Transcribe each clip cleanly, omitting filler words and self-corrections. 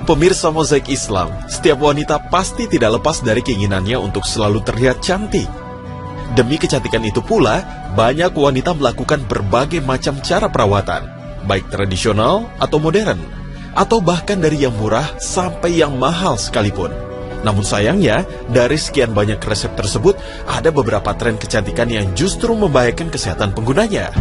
Pemirsa Mozaik Islam, setiap wanita pasti tidak lepas dari keinginannya untuk selalu terlihat cantik. Demi kecantikan itu pula, banyak wanita melakukan berbagai macam cara perawatan, baik tradisional atau modern, atau bahkan dari yang murah sampai yang mahal sekalipun. Namun sayangnya, dari sekian banyak resep tersebut, ada beberapa tren kecantikan yang justru membahayakan kesehatan penggunanya.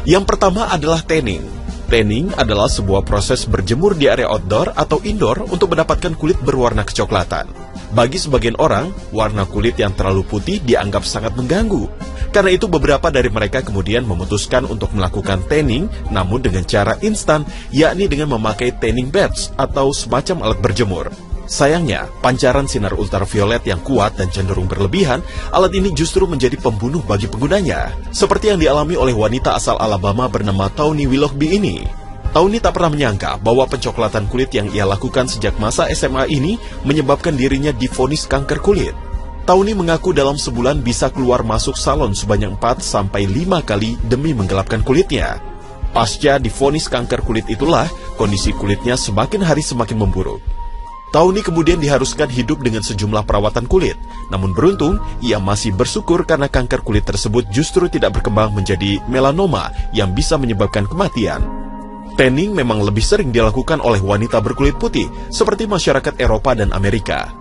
Yang pertama adalah tanning. Tanning adalah sebuah proses berjemur di area outdoor atau indoor untuk mendapatkan kulit berwarna kecoklatan. Bagi sebagian orang, warna kulit yang terlalu putih dianggap sangat mengganggu. Karena itu beberapa dari mereka kemudian memutuskan untuk melakukan tanning, namun dengan cara instan, yakni dengan memakai tanning beds atau semacam alat berjemur. Sayangnya, pancaran sinar ultraviolet yang kuat dan cenderung berlebihan, alat ini justru menjadi pembunuh bagi penggunanya. Seperti yang dialami oleh wanita asal Alabama bernama Tawny Willoughby ini. Tawny tak pernah menyangka bahwa pencoklatan kulit yang ia lakukan sejak masa SMA ini menyebabkan dirinya divonis kanker kulit. Tawny mengaku dalam sebulan bisa keluar masuk salon sebanyak 4-5 kali demi menggelapkan kulitnya. Pasca divonis kanker kulit itulah, kondisi kulitnya semakin hari semakin memburuk. Tawny kemudian diharuskan hidup dengan sejumlah perawatan kulit. Namun beruntung, ia masih bersyukur karena kanker kulit tersebut justru tidak berkembang menjadi melanoma yang bisa menyebabkan kematian. Tanning memang lebih sering dilakukan oleh wanita berkulit putih, seperti masyarakat Eropa dan Amerika.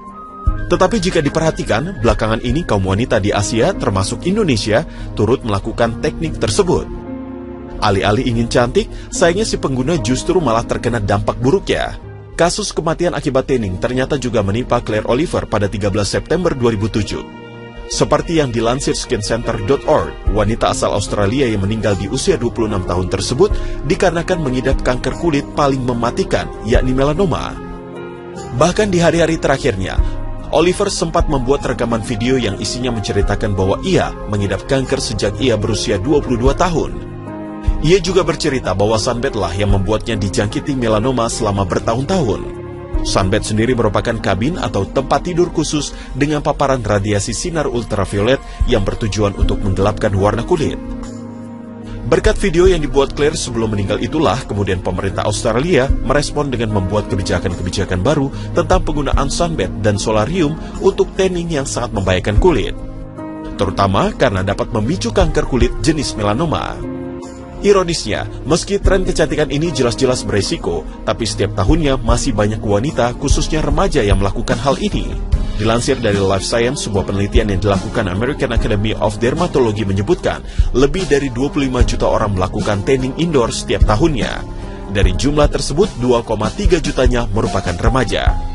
Tetapi jika diperhatikan, belakangan ini kaum wanita di Asia, termasuk Indonesia, turut melakukan teknik tersebut. Alih-alih ingin cantik, sayangnya si pengguna justru malah terkena dampak buruknya. Kasus kematian akibat tanning ternyata juga menimpa Claire Oliver pada 13 September 2007. Seperti yang dilansir skincenter.org, wanita asal Australia yang meninggal di usia 26 tahun tersebut dikarenakan mengidap kanker kulit paling mematikan, yakni melanoma. Bahkan di hari-hari terakhirnya, Oliver sempat membuat rekaman video yang isinya menceritakan bahwa ia mengidap kanker sejak ia berusia 22 tahun. Ia juga bercerita bahwa sunbed lah yang membuatnya dijangkiti melanoma selama bertahun-tahun. Sunbed sendiri merupakan kabin atau tempat tidur khusus dengan paparan radiasi sinar ultraviolet yang bertujuan untuk menggelapkan warna kulit. Berkat video yang dibuat Claire sebelum meninggal itulah, kemudian pemerintah Australia merespon dengan membuat kebijakan-kebijakan baru tentang penggunaan sunbed dan solarium untuk tanning yang sangat membahayakan kulit. Terutama karena dapat memicu kanker kulit jenis melanoma. Ironisnya, meski tren kecantikan ini jelas-jelas beresiko, tapi setiap tahunnya masih banyak wanita, khususnya remaja yang melakukan hal ini. Dilansir dari Life Science, sebuah penelitian yang dilakukan American Academy of Dermatology menyebutkan, lebih dari 25 juta orang melakukan tanning indoor setiap tahunnya. Dari jumlah tersebut, 2,3 jutanya merupakan remaja.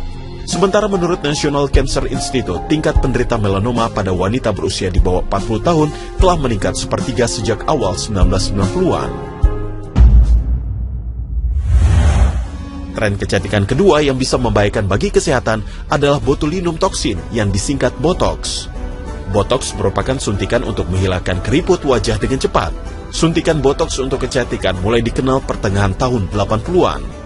Sementara menurut National Cancer Institute, tingkat penderita melanoma pada wanita berusia di bawah 40 tahun telah meningkat sepertiga sejak awal 1990-an. Tren kecantikan kedua yang bisa membahayakan bagi kesehatan adalah botulinum toksin yang disingkat Botox. Botox merupakan suntikan untuk menghilangkan keriput wajah dengan cepat. Suntikan Botox untuk kecantikan mulai dikenal pertengahan tahun 80-an.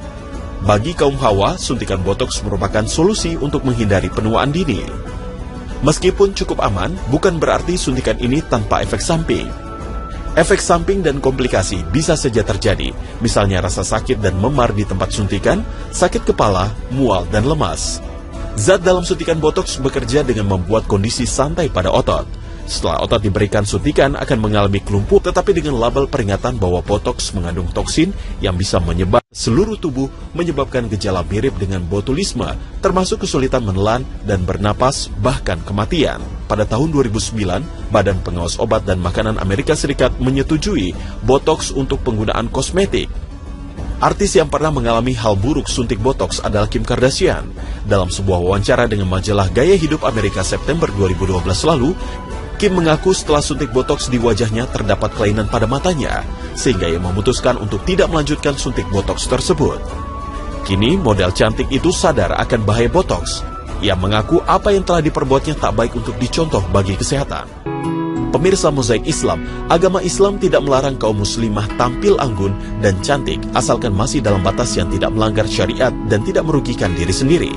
Bagi kaum hawa, suntikan botox merupakan solusi untuk menghindari penuaan dini. Meskipun cukup aman, bukan berarti suntikan ini tanpa efek samping. Efek samping dan komplikasi bisa saja terjadi, misalnya rasa sakit dan memar di tempat suntikan, sakit kepala, mual, dan lemas. Zat dalam suntikan botox bekerja dengan membuat kondisi santai pada otot. Setelah otot diberikan suntikan akan mengalami kelumpuh, tetapi dengan label peringatan bahwa botox mengandung toksin yang bisa menyebar seluruh tubuh, menyebabkan gejala mirip dengan botulisme, termasuk kesulitan menelan dan bernapas, bahkan kematian. Pada tahun 2009, Badan Pengawas Obat dan Makanan Amerika Serikat menyetujui botox untuk penggunaan kosmetik. Artis yang pernah mengalami hal buruk suntik botox adalah Kim Kardashian. Dalam sebuah wawancara dengan majalah Gaya Hidup Amerika September 2012 lalu, Kim mengaku setelah suntik botox di wajahnya terdapat kelainan pada matanya, sehingga ia memutuskan untuk tidak melanjutkan suntik botox tersebut. Kini, model cantik itu sadar akan bahaya botox. Ia mengaku apa yang telah diperbuatnya tak baik untuk dicontoh bagi kesehatan. Pemirsa Mozaik Islam, agama Islam tidak melarang kaum muslimah tampil anggun dan cantik, asalkan masih dalam batas yang tidak melanggar syariat dan tidak merugikan diri sendiri.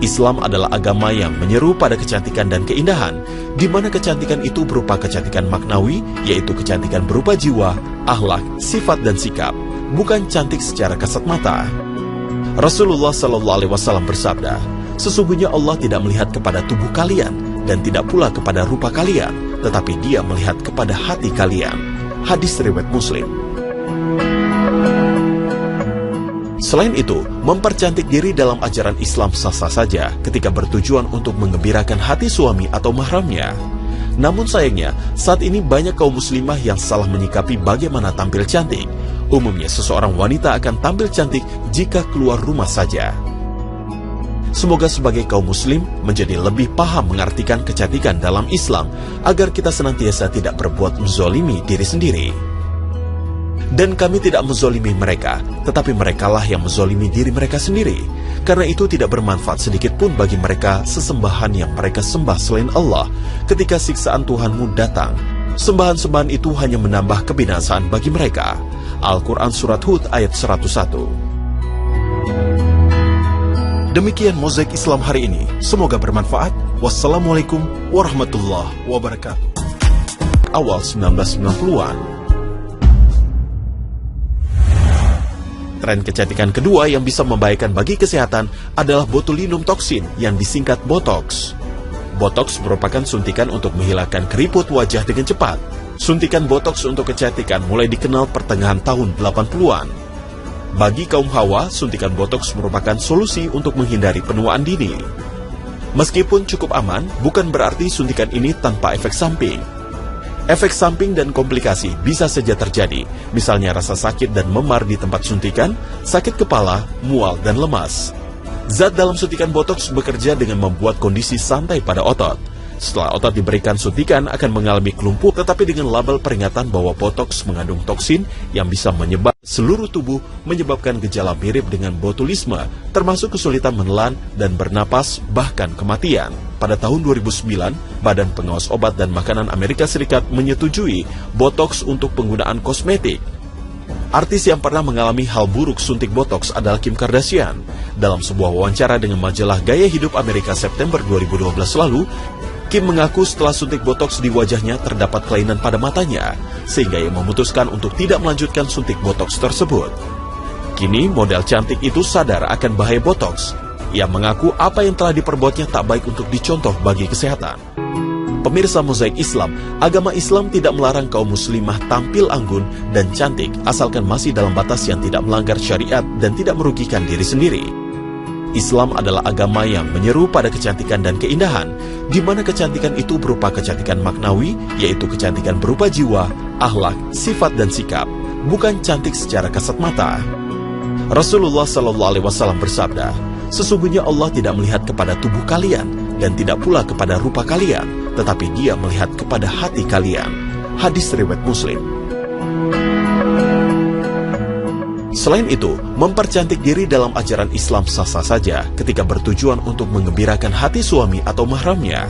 Islam adalah agama yang menyeru pada kecantikan dan keindahan, di mana kecantikan itu berupa kecantikan maknawi, yaitu kecantikan berupa jiwa, akhlak, sifat dan sikap, bukan cantik secara kasat mata. Rasulullah SAW bersabda, sesungguhnya Allah tidak melihat kepada tubuh kalian dan tidak pula kepada rupa kalian, tetapi Dia melihat kepada hati kalian. Hadis riwayat Muslim. Selain itu, mempercantik diri dalam ajaran Islam sah-sah saja ketika bertujuan untuk menggembirakan hati suami atau mahramnya. Namun sayangnya, saat ini banyak kaum muslimah yang salah menyikapi bagaimana tampil cantik. Umumnya seseorang wanita akan tampil cantik jika keluar rumah saja. Semoga sebagai kaum muslim menjadi lebih paham mengartikan kecantikan dalam Islam agar kita senantiasa tidak berbuat menzolimi diri sendiri. Dan kami tidak menzolimi mereka, tetapi merekalah yang menzolimi diri mereka sendiri. Karena itu tidak bermanfaat sedikit pun bagi mereka sesembahan yang mereka sembah selain Allah. Ketika siksaan Tuhanmu datang, sembahan-sembahan itu hanya menambah kebinasaan bagi mereka. Al-Quran Surat Hud ayat 101. Demikian Mozaik Islam hari ini. Semoga bermanfaat. Wassalamualaikum warahmatullahi wabarakatuh. Awal 1990-an. Tren kecantikan kedua yang bisa membahayakan bagi kesehatan adalah botulinum toksin yang disingkat Botox. Botox merupakan suntikan untuk menghilangkan keriput wajah dengan cepat. Suntikan Botox untuk kecantikan mulai dikenal pertengahan tahun 80-an. Bagi kaum hawa, suntikan Botox merupakan solusi untuk menghindari penuaan dini. Meskipun cukup aman, bukan berarti suntikan ini tanpa efek samping. Efek samping dan komplikasi bisa saja terjadi, misalnya rasa sakit dan memar di tempat suntikan, sakit kepala, mual, dan lemas. Zat dalam suntikan Botox bekerja dengan membuat kondisi santai pada otot. Setelah otot diberikan suntikan akan mengalami kelumpuh, tetapi dengan label peringatan bahwa Botox mengandung toksin yang bisa menyebar seluruh tubuh, menyebabkan gejala mirip dengan botulisme, termasuk kesulitan menelan dan bernapas, bahkan kematian. Pada tahun 2009, Badan Pengawas Obat dan Makanan Amerika Serikat menyetujui Botox untuk penggunaan kosmetik. Artis yang pernah mengalami hal buruk suntik Botox adalah Kim Kardashian. Dalam sebuah wawancara dengan majalah Gaya Hidup Amerika September 2012 lalu, Kim mengaku setelah suntik Botox di wajahnya terdapat kelainan pada matanya, sehingga ia memutuskan untuk tidak melanjutkan suntik Botox tersebut. Kini model cantik itu sadar akan bahaya Botox. Ia mengaku apa yang telah diperbuatnya tak baik untuk dicontoh bagi kesehatan. Pemirsa Mozaik Islam, agama Islam tidak melarang kaum muslimah tampil anggun dan cantik asalkan masih dalam batas yang tidak melanggar syariat dan tidak merugikan diri sendiri. Islam adalah agama yang menyeru pada kecantikan dan keindahan, di mana kecantikan itu berupa kecantikan maknawi, yaitu kecantikan berupa jiwa, akhlak, sifat, dan sikap, bukan cantik secara kasat mata. Rasulullah SAW bersabda, sesungguhnya Allah tidak melihat kepada tubuh kalian dan tidak pula kepada rupa kalian, tetapi Dia melihat kepada hati kalian. Hadis riwayat Muslim. Selain itu, mempercantik diri dalam ajaran Islam sah-sah saja ketika bertujuan untuk menggembirakan hati suami atau mahramnya.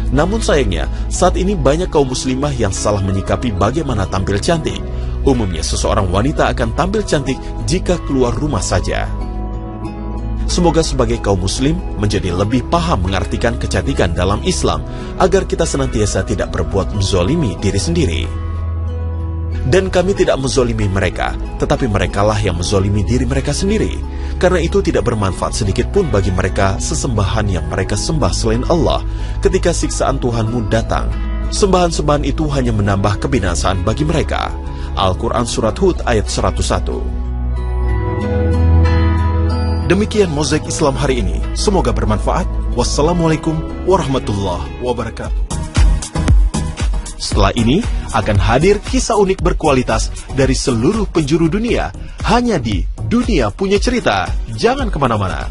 Namun sayangnya, saat ini banyak kaum muslimah yang salah menyikapi bagaimana tampil cantik. Umumnya seseorang wanita akan tampil cantik jika keluar rumah saja. Semoga sebagai kaum muslim menjadi lebih paham mengartikan kecantikan dalam Islam agar kita senantiasa tidak berbuat menzolimi diri sendiri. Dan kami tidak menzolimi mereka, tetapi merekalah yang menzolimi diri mereka sendiri. Karena itu tidak bermanfaat sedikit pun bagi mereka sesembahan yang mereka sembah selain Allah. Ketika siksaan Tuhanmu datang, sembahan-sembahan itu hanya menambah kebinasaan bagi mereka. Al-Quran Surat Hud ayat 101. Demikian Mozaik Islam hari ini. Semoga bermanfaat. Wassalamualaikum warahmatullahi wabarakatuh. Setelah ini akan hadir kisah unik berkualitas dari seluruh penjuru dunia hanya di Dunia Punya Cerita. Jangan kemana-mana.